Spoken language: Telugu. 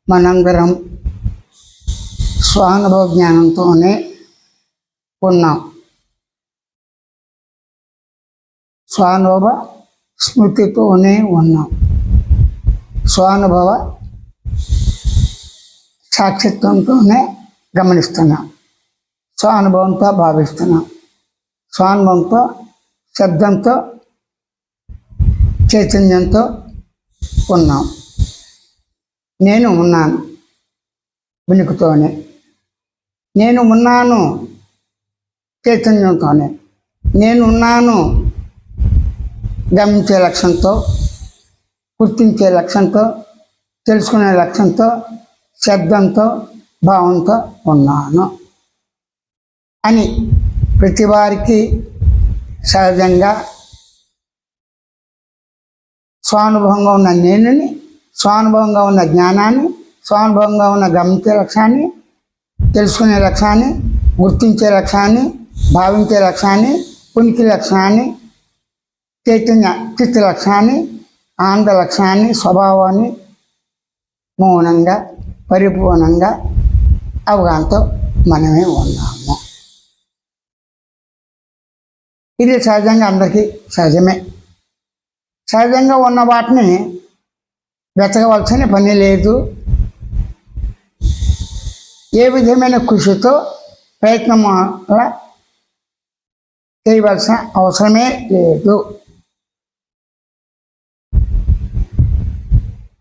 మనందరం స్వానుభవ జ్ఞానంతోనే ఉన్నాం. స్వానుభవ స్మృతితోనే ఉన్నాం. స్వానుభవ సాక్షిత్వంతోనే గమనిస్తున్నాం. స్వానుభవంతో భావిస్తున్నాం. స్వానుభవంతో, శబ్దంతో, చైతన్యంతో ఉన్నాం. నేను ఉన్నాను ఉనికితోనే. నేను ఉన్నాను చైతన్యంతోనే. నేను ఉన్నాను గమనించే లక్ష్యంతో, గుర్తించే లక్ష్యంతో, తెలుసుకునే లక్ష్యంతో, శబ్దంతో, భావంతో ఉన్నాను అని ప్రతి వారికి సహజంగా స్వానుభవంగా ఉన్న నేనుని, స్వానుభవంగా ఉన్న జ్ఞానాన్ని, స్వానుభవంగా ఉన్న గమనించే లక్ష్యాన్ని, తెలుసుకునే లక్ష్యాన్ని, గుర్తించే లక్ష్యాన్ని, భావించే లక్ష్యాన్ని, ఉనికి లక్ష్యాన్ని, చైతన్య చిత్త లక్ష్యాన్ని, ఆనంద లక్ష్యాన్ని, స్వభావాన్ని మౌనంగా పరిపూర్ణంగా అవగాహనతో మనమే ఉన్నాము. ఇది సహజంగా అందరికీ సహజమే. సహజంగా ఉన్న వాటిని వెతకవలసిన పని లేదు. ఏ విధమైన కృషితో ప్రయత్నం వల్ల చేయవలసిన అవసరమే లేదు.